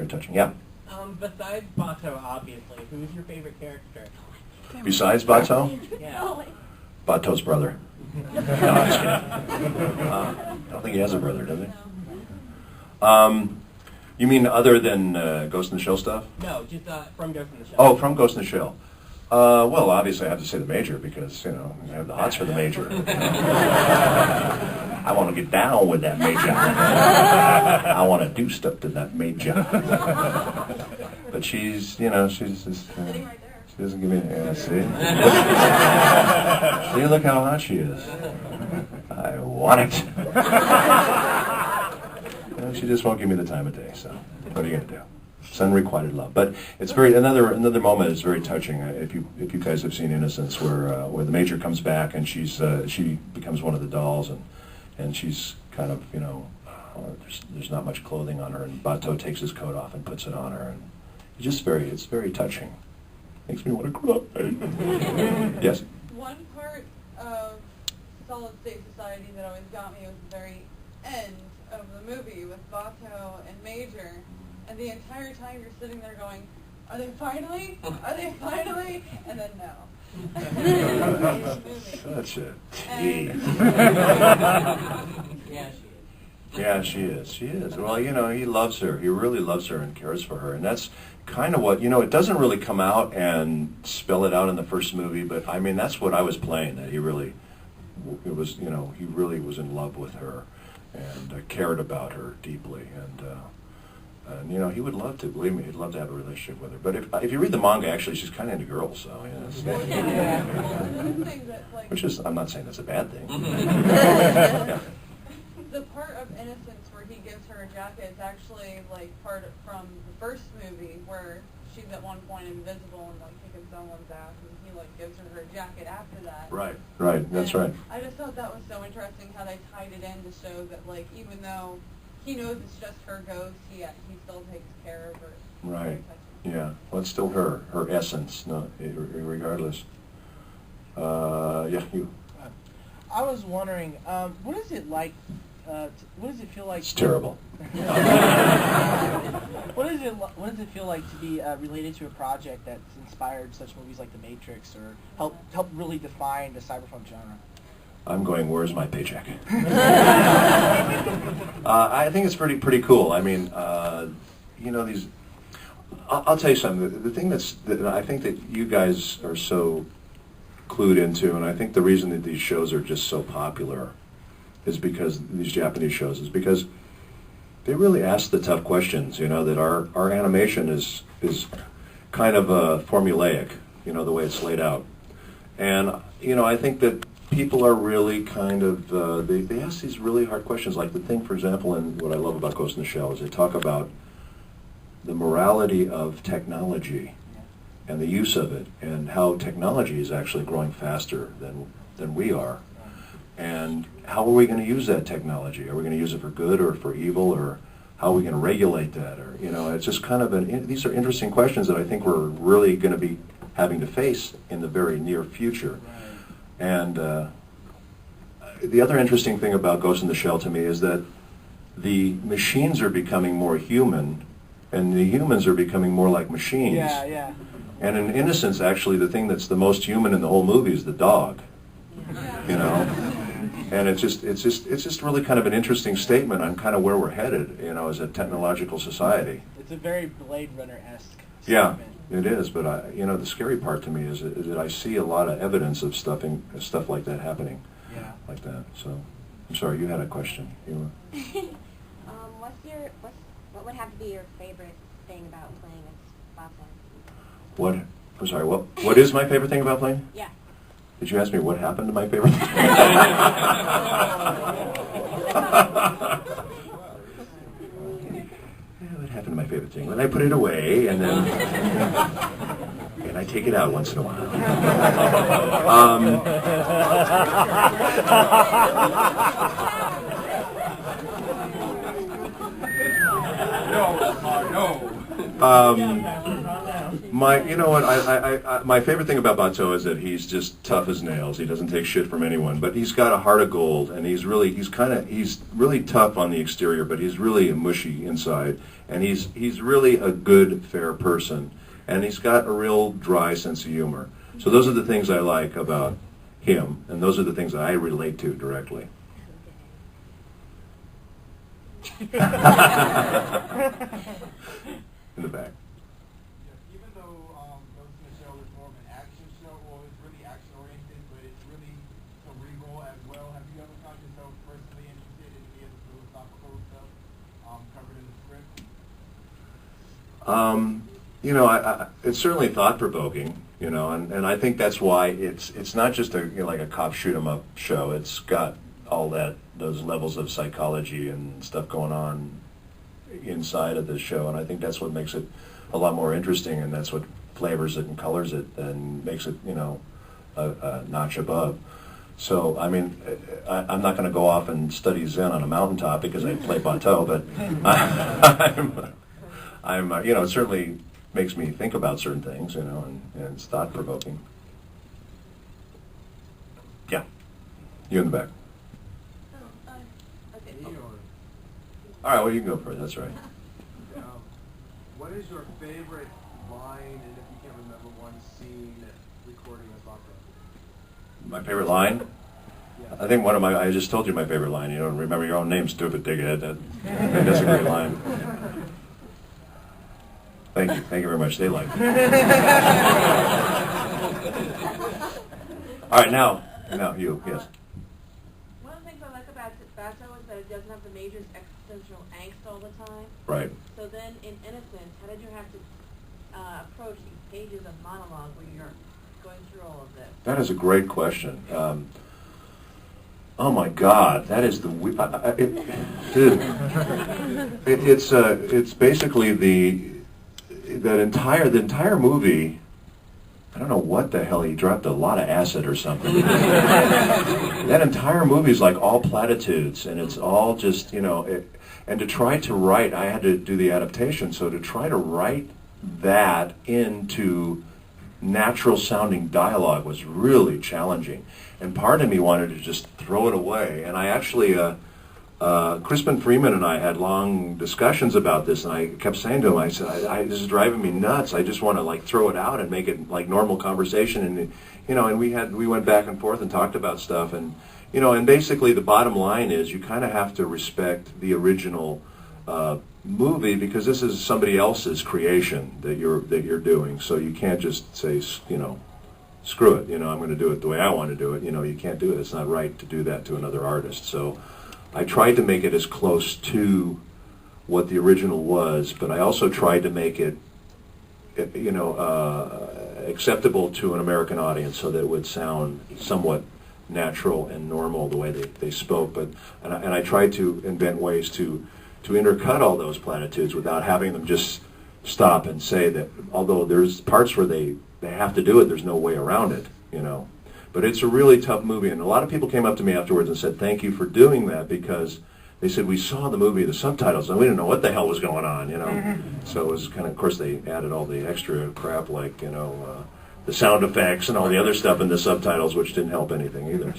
touching. Yeah. Besides Batou, obviously, who's your favorite character? Besides Batou? Yeah. Batou's brother. No, I'm just kidding. I don't think he has a brother, does he? You mean other than Ghost in the Shell stuff? No, just from Ghost in the Shell. Oh, from Ghost in the Shell. Well, obviously I have to say the Major because, you know, I have the hots for the Major. I want to get down with that Major. I want to do stuff to that Major. But she's, you know, she's just... Sitting right there. She doesn't give me... Yeah, see? See, look how hot she is. I want it. You know, she just won't give me the time of day, so what are you going to do? It's unrequited love. But it's very... Another moment is very touching. If you guys have seen Innocence, where the Major comes back and she becomes one of the dolls, and she's kind of, you know, there's not much clothing on her, and Batou takes his coat off and puts it on her, and it's very touching. Makes me want to cry. Yes? One part of Solid State Society that always got me was the very end of the movie with Batou and Major, and the entire time you're sitting there going, are they finally? Are they finally? And then no. Such a tea. Yeah, she is. Yeah, she is. Well, you know, he loves her. He really loves her and cares for her. And that's kind of what, you know, it doesn't really come out and spell it out in the first movie, but I mean, that's what I was playing, that he really, it was, you know, he really was in love with her and cared about her deeply. And, you know, he would love to, believe me, he'd love to have a relationship with her. But if you read the manga, actually, she's kind of into girls, so, yeah. Which is, I'm not saying that's a bad thing. Yeah. The part of Innocence where he gives her a jacket is actually like part from the first movie where she's at one point invisible and like kicking someone's ass, and he like gives her jacket after that. Right, that's right. I just thought that was so interesting how they tied it in to show that like even though he knows it's just her ghost, he still takes care of her. Right. Yeah. Well, it's still her essence, no, regardless. Yeah, you. I was wondering, what is it like? What does it feel like? It's terrible. What does it feel like to be related to a project that's inspired such movies like The Matrix, or help really define the cyberpunk genre? I'm going, where's my paycheck? I think it's pretty cool. I mean, you know, these. I'll tell you something. The thing that I think that you guys are so clued into, and I think the reason that these shows are just so popular is because these Japanese shows is because they really ask the tough questions. You know, that our animation is kind of formulaic. You know, the way it's laid out, and you know, I think that people are really kind of they ask these really hard questions. Like the thing, for example, and what I love about Ghost in the Shell is they talk about the morality of technology and the use of it, and how technology is actually growing faster than we are. And how are we going to use that technology? Are we going to use it for good or for evil, or how are we going to regulate that? Or, you know, it's just kind of these are interesting questions that I think we're really going to be having to face in the very near future. And the other interesting thing about Ghost in the Shell to me is that the machines are becoming more human, and the humans are becoming more like machines. Yeah. And in Innocence, actually, the thing that's the most human in the whole movie is the dog. You know, and it's just really kind of an interesting statement on kind of where we're headed, you know, as a technological society. It's a very Blade Runner-esque statement. Yeah, it is. But you know, the scary part to me is that I see a lot of evidence of stuff like that happening. Yeah. Like that. So, I'm sorry, you had a question. You were. What would have to be your favorite thing about playing as Batou? What? I'm sorry. What is my favorite thing about playing? Yeah. Did you ask me what happened to my favorite thing? What happened to my favorite thing? Well, I put it away, and then and I take it out once in a while. You know what? My favorite thing about Batou is that he's just tough as nails. He doesn't take shit from anyone, but he's got a heart of gold, and he's really tough on the exterior, but he's really mushy inside, and he's really a good, fair person, and he's got a real dry sense of humor. So those are the things I like about him, and those are the things that I relate to directly. In the back. Even though Ghost in the Shell is more of an action show, well, it's really action oriented, but it's really cerebral as well. Have you ever found yourself personally interested in any of the philosophical stuff covered in the script? You know, it's certainly thought-provoking, you know, and I think that's why it's not just like a cop shoot-'em-up show. It's got all those levels of psychology and stuff going on inside of the show, and I think that's what makes it a lot more interesting, and that's what flavors it and colors it and makes it, you know, a notch above. So, I mean, I'm not going to go off and study Zen on a mountaintop because I play Batou, but you know, it certainly makes me think about certain things, you know, and it's thought-provoking. Yeah, you in the back. All right, well, you can go first. That's right. What is your favorite line, and if you can't remember one scene recording with Batou? My favorite line? Yeah. I think I just told you my favorite line. You don't remember your own name, stupid dickhead. That's a great line. Thank you very much. They like it. All right, now you, yes. One of the things I like about Batou is that it doesn't have the major existential angst all the time. Right. So then, in Innocence, how did you have to approach these pages of monologue where you're going through all of this? That is a great question. Oh my God, that is it's basically the entire movie. I don't know what the hell, he dropped a lot of acid or something. That entire movie is like all platitudes, and it's all just, you know, and to try to write, I had to do the adaptation, so to try to write that into natural sounding dialogue was really challenging. And part of me wanted to just throw it away, and I actually, Crispin Freeman and I had long discussions about this, and I kept saying to him, I said, this is driving me nuts. I just want to like throw it out and make it like normal conversation. And you know, and we went back and forth and talked about stuff, and you know, and basically the bottom line is you kind of have to respect the original movie, because this is somebody else's creation that you're doing. So you can't just say, you know, screw it. You know, I'm going to do it the way I want to do it. You know, you can't do it. It's not right to do that to another artist. So I tried to make it as close to what the original was, but I also tried to make it, you know, acceptable to an American audience, so that it would sound somewhat natural and normal the way they spoke. But and I tried to invent ways to intercut all those platitudes without having them just stop and say that, although there's parts where they have to do it, there's no way around it, you know. But it's a really tough movie, and a lot of people came up to me afterwards and said, thank you for doing that, because they said, we saw the movie, the subtitles, and we didn't know what the hell was going on, you know. So it was kind of course, they added all the extra crap, like, you know, the sound effects and all the other stuff in the subtitles, which didn't help anything either, so.